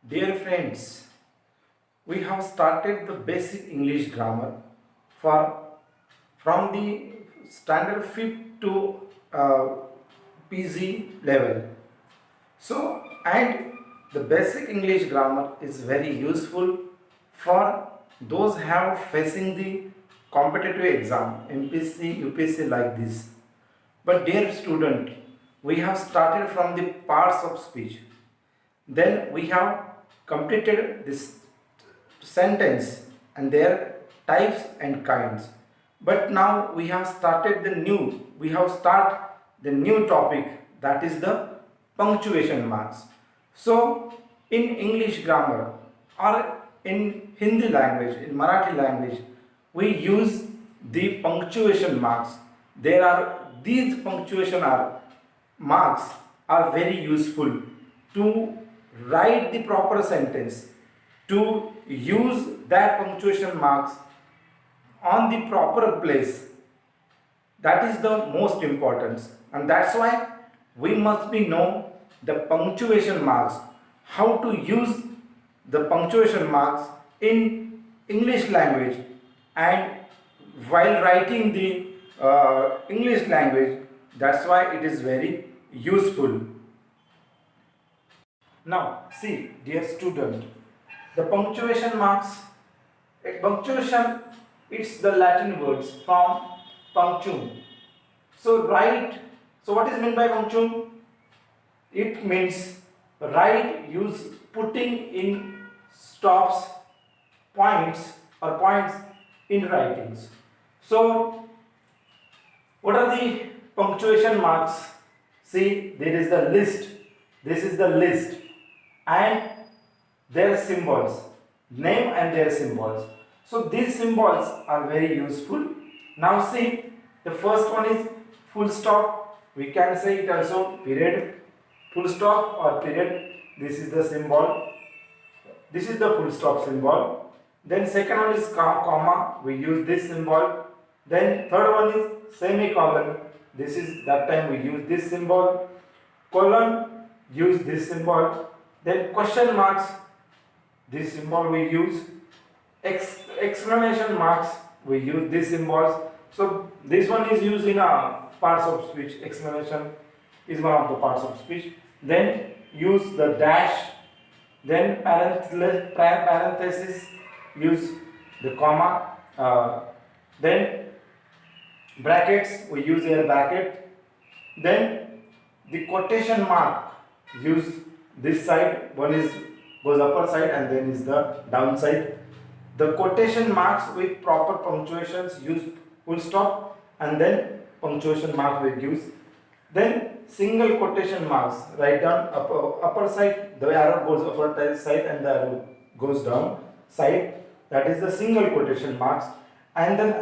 Dear friends, we have started the basic English grammar for from the standard 5th to PG level. And the basic English grammar is very useful for those have facing the competitive exam MPC, UPSC like this. But dear student, we have started from the parts of speech. Then we have completed this sentence and their types and kinds. But now we have start the new topic, that is the punctuation marks. So in English grammar or in Hindi language, in Marathi language, we use the punctuation marks. These punctuation marks are very useful to write the proper sentence, to use that punctuation marks on the proper place. That is the most important, and that's why we must be know the punctuation marks, how to use the punctuation marks in English language, and while writing the English language. That's why it is very useful. Now, see, dear student, the punctuation marks, punctuation, it's the Latin words from punctum. So what is meant by punctum? It means use putting in stops, points or points in writings. So, what are the punctuation marks? See, there is the list. This is the list. And their symbols, name and their symbols. So these symbols are very useful. Now see, the first one is full stop. We can say it also period, full stop or period. This is the symbol. This is the full stop symbol. Then second one is comma. We use this symbol. Then third one is semicolon. This is that time we use this symbol. Colon, use this symbol. Then question marks, this symbol we use. Exclamation marks, we use these symbols. So this one is used in parts of speech. Exclamation is one of the parts of speech. Then use the dash. Then parenthesis, use the comma. Then brackets, we use a bracket. Then the quotation mark, use this side, one is goes upper side and then is the down side. The quotation marks with proper punctuations, use full stop and then punctuation mark we use. Then single quotation marks, write down upper side, the arrow goes upper side and the arrow goes down side, that is the single quotation marks. And then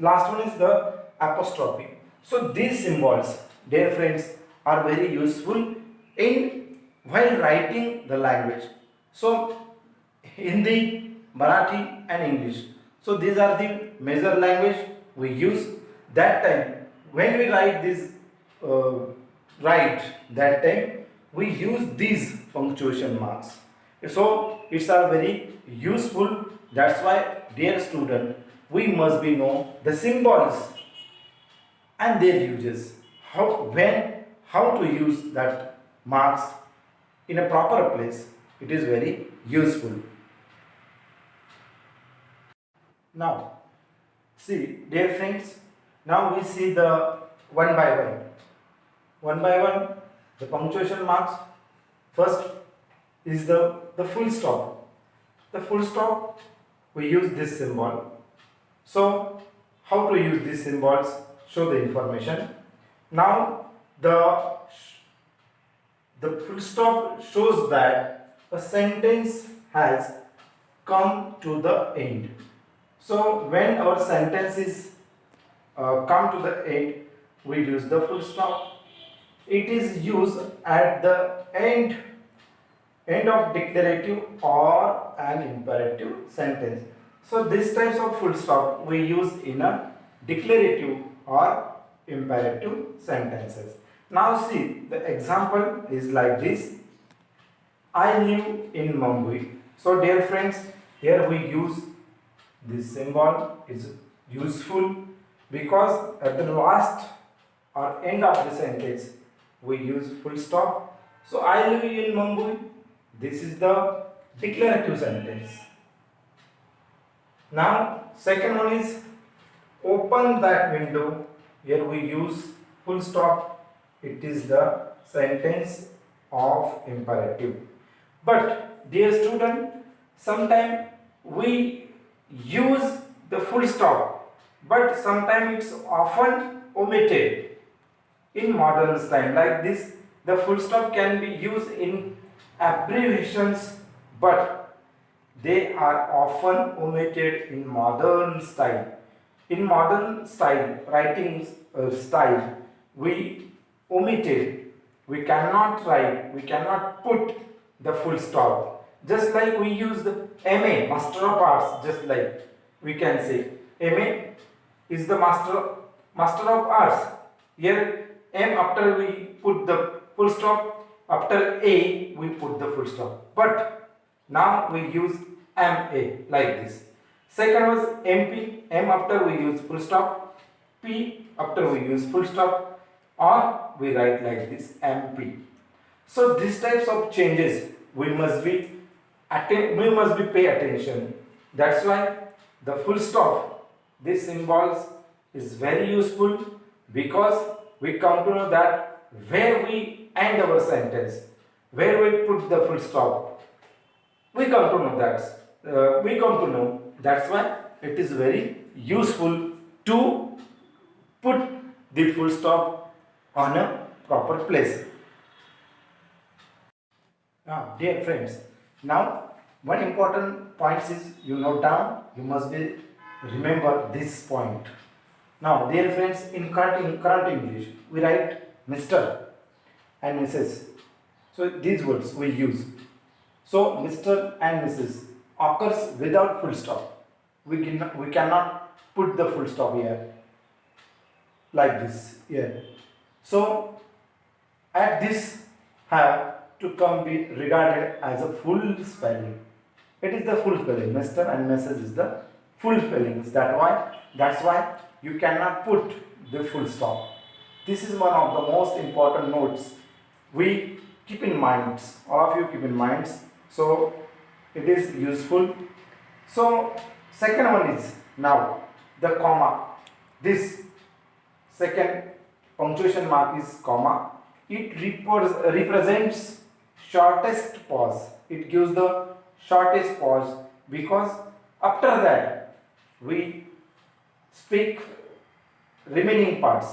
last one is the apostrophe. So these symbols, dear friends, are very useful in while writing the language. So Hindi, Marathi and English. So these are the major language we use. That time when we write this that time we use these punctuation marks. So it's are very useful. That's why, dear student, we must be know the symbols and their uses. How to use that marks in a proper place. It is very useful. Now, see, dear friends, now we see the one by one. One by one, the punctuation marks. First is the full stop. The full stop, we use this symbol. So, how to use these symbols? Show the information. Now, the full stop shows that a sentence has come to the end. So when our sentence is come to the end, we use the full stop. It is used at the end of declarative or an imperative sentence. So these types of full stop we use in a declarative or imperative sentences. Now see, the example is like this. I live in Mumbai. So dear friends, here we use this symbol is useful because at the last or end of the sentence we use full stop. So I live in Mumbai. This is the declarative sentence. Now second one is open that window. Here we use full stop. It is the sentence of imperative. But dear student, sometimes we use the full stop, but sometimes it's often omitted in modern style. Like this, the full stop can be used in abbreviations, but they are often omitted in modern style. In modern style, writing style, we omitted. We cannot write, we cannot put the full stop. Just like we use the MA, Master of Arts, just like we can say MA is the Master of Arts. Here M after we put the full stop, after A we put the full stop. But now we use MA like this. Second was MP, M after we use full stop, P after we use full stop, or we write like this MP. So these types of changes we must be pay attention. That's why the full stop, this symbols is very useful because we come to know that where we end our sentence, where we put the full stop, we come to know that. That's why it is very useful to put the full stop on a proper place. Now, dear friends, now one important point is you note down, you must be remember this point. Now, dear friends, in current English, we write Mr. and Mrs. So these words we use. So Mr. and Mrs. occurs without full stop. We cannot put the full stop here like this here. So at this have to come be regarded as a full spelling. It is the full spelling. Mr. and Mrs. is the full spellings. That's why you cannot put the full stop. This is one of the most important notes we keep in mind. All of you keep in mind. So it is useful. So second one is now the comma. This second punctuation mark is comma. It represents shortest pause. It gives the shortest pause because after that we speak remaining parts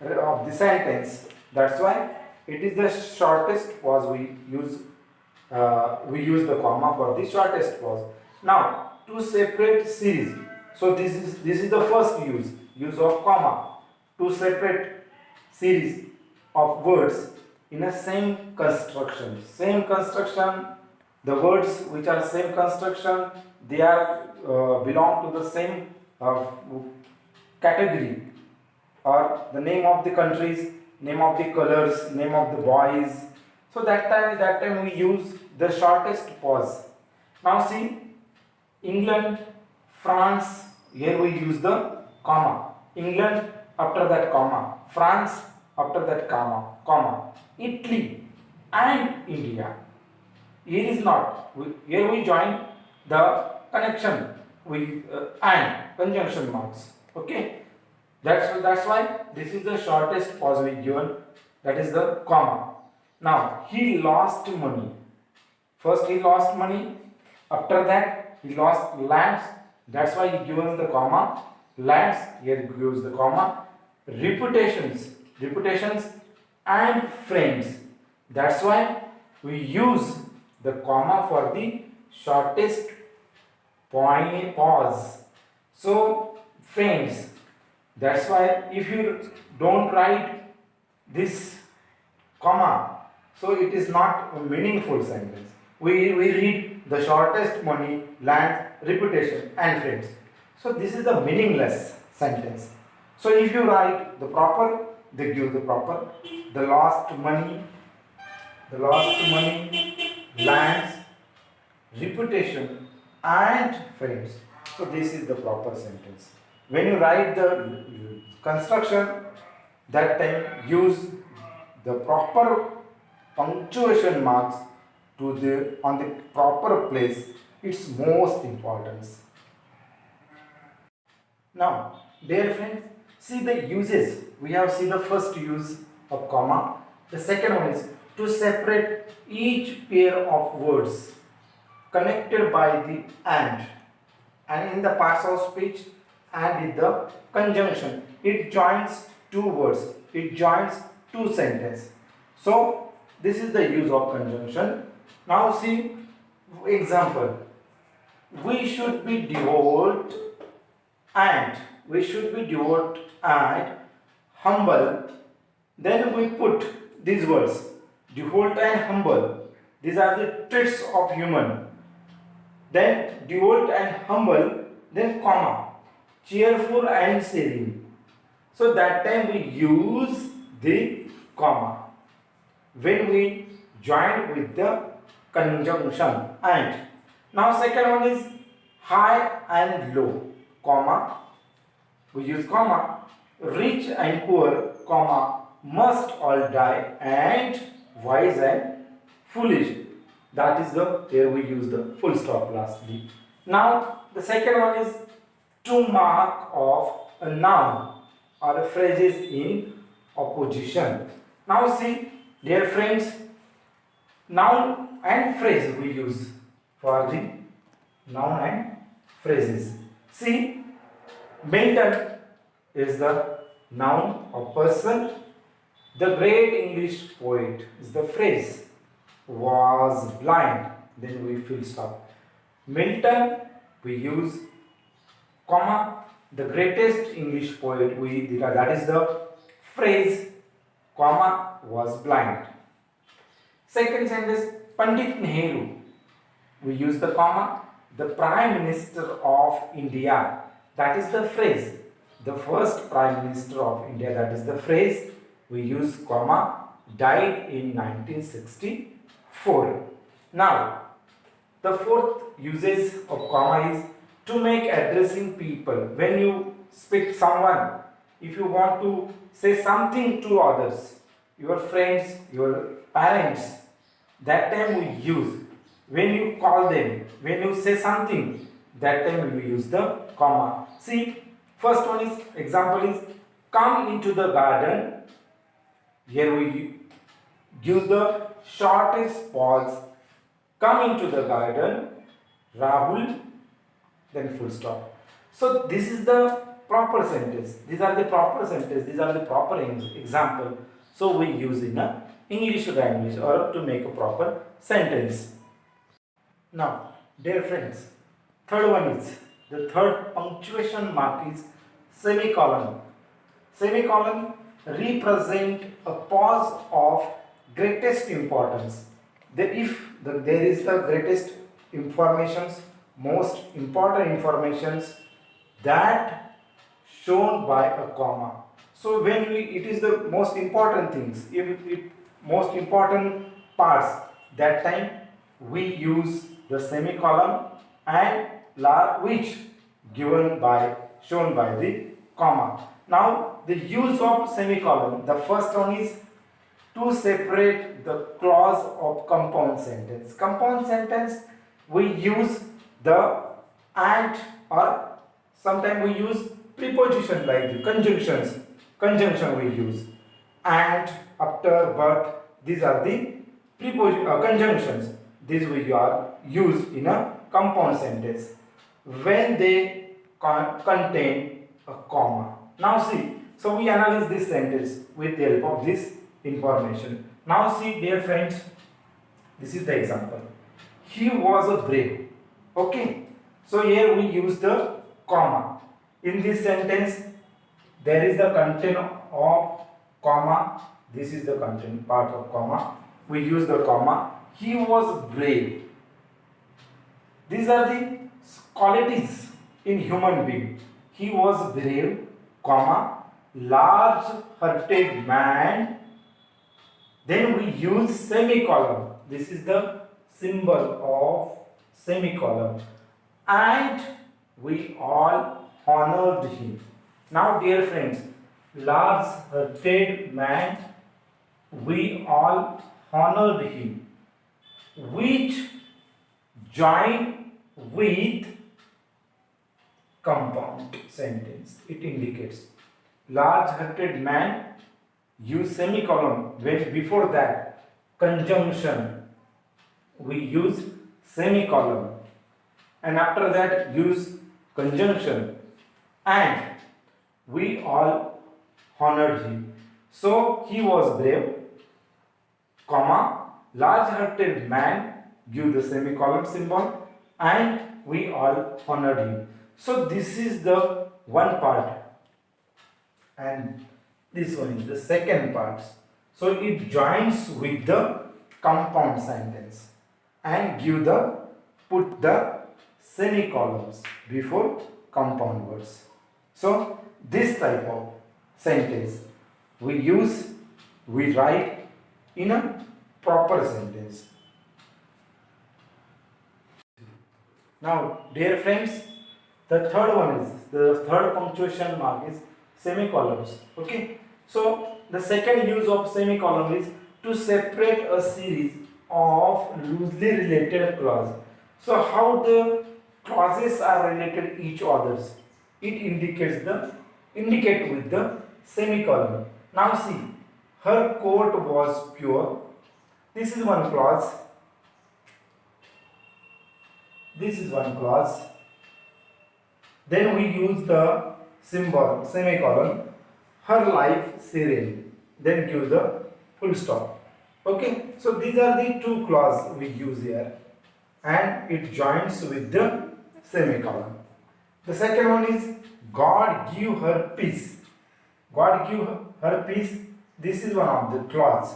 of the sentence. That's why it is the shortest pause we use. We use the comma for the shortest pause. Now to separate series. So this is the first use of comma to separate series of words in a same construction. Same construction. The words which are same construction, they are belong to the same category, or the name of the countries, name of the colors, name of the boys. So that time we use the shortest pause. Now see, England, France, here we use the comma. England after that comma, France after that comma, Italy and India. Here is not. Here we join the connection with and conjunction marks. Okay. That's why this is the shortest pause we given. That is the comma. Now he lost money. First he lost money. After that he lost lands. That's why he given the comma. Lands, here he gives the comma. Reputations and friends. That's why we use the comma for the shortest pause. So friends, that's why if you don't write this comma, so it is not a meaningful sentence. We read the shortest money, land, reputation and friends. So this is the meaningless sentence. So if you write the proper, they give the proper. The lost money, lands, reputation, and friends. So this is the proper sentence. When you write the construction, that time use the proper punctuation marks to the on the proper place. It's most important. Now, dear friends, see the uses. We have seen the first use of comma. The second one is to separate each pair of words connected by the and in the parts of speech and in the conjunction. It joins two words. It joins two sentences. So, this is the use of conjunction. Now see example. We should be devout and we should be devout and humble. Then we put these words devout and humble. These are the traits of human. Then devout and humble, then comma, cheerful and serene. So that time we use the comma when we join with the conjunction and. Now second one is high and low, comma, we use comma, rich and poor, comma, must all die and wise and foolish. That is the here we use the full stop lastly. Now the second one is to mark of a noun or a phrases in opposition. Now see, dear friends, noun and phrase we use for the noun and phrases. See, Milton is the noun or person. The great English poet is the phrase. Was blind. Then we full stop. Milton we use comma. The greatest English poet that is the phrase comma was blind. Second sentence Pandit Nehru. We use the comma. The Prime Minister of India. That is the phrase. The first Prime Minister of India. That is the phrase. We use comma. Died in 1964. Now, the fourth usage of comma is to make addressing people. When you speak someone, if you want to say something to others, your friends, your parents, that time we use. When you call them, when you say something, that time we use the comma. See, first one is example is come into the garden. Here we use the shortest pause. Come into the garden, Rahul, then full stop. So this is the proper sentence. These are the proper sentence. These are the proper example. So we use in a English language or to make a proper sentence. Now, dear friends, third one is the third punctuation mark is semicolon. Semicolon represent a pause of greatest importance. If there is the greatest informations, most important informations that shown by a comma. So when it is the most important things, if it most important parts, that time we use the semicolon and which shown by the comma. Now the use of semicolon, the first one is to separate the clause of compound sentence. Compound sentence we use the and or sometimes we use preposition like the conjunctions. Conjunction we use and, after, but. These are the conjunctions. These we are used in a compound sentence when they contain a comma. Now see, so we analyze this sentence with the help of this information. Now see, dear friends, this is the example. He was a brave. Okay. So here we use the comma. In this sentence, there is the content of comma. This is the content part of comma. We use the comma. He was brave. These are the qualities in human being. He was brave, comma, large-hearted man. Then we use semicolon. This is the symbol of semicolon, and we all honored him. Now, dear friends, large-hearted man, we all honored him, which join with compound sentence. It indicates large-hearted man, use semicolon. When before that conjunction, we use semicolon, and after that use conjunction, and we all honored him. So he was brave, comma, large-hearted man, give the semicolon symbol, and we all honored him. So this is the one part, and this one is the second part. So it joins with the compound sentence and put the semicolons before compound words. So this type of sentence we write in a proper sentence. Now, dear friends, the third punctuation mark is semicolons. Okay. So the second use of semicolon is to separate a series of loosely related clauses. So how the clauses are related each others? It indicate with the semicolon. Now see, her coat was pure. This is one clause. This is one clause. Then we use the symbol semicolon. Her life serene. Then give the full stop. Okay. So these are the two clauses we use here, and it joins with the semicolon. The second one is God give her peace. God give her peace. This is one of the clause.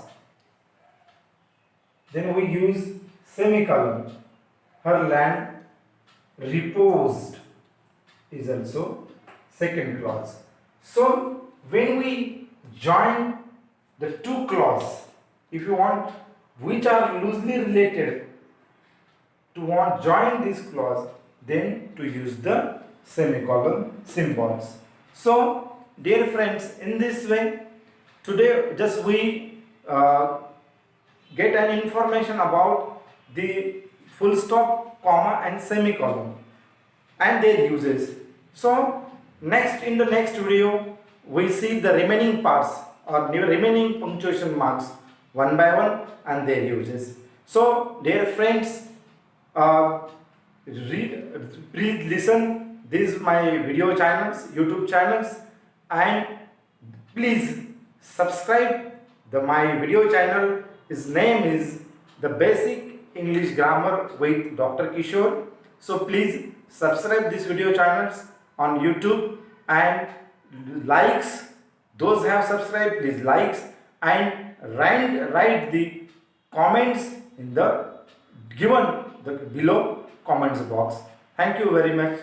Then we use semicolon. Her land reposed is also second clause. So when we join the two clause, if you want which are loosely related, to want join this clause, then to use the semicolon symbols. So dear friends, in this way today just we get an information about the full stop, comma and semicolon and their uses. So in the next video we see the remaining parts or remaining punctuation marks one by one and their uses. So dear friends, please listen these my video channels, YouTube channels, and please subscribe my video channel. His name is the Basic English Grammar with Dr. Kishor. So please subscribe this video channels on YouTube and likes. Those have subscribed, please likes and write the comments in the given the below comments box. Thank you very much.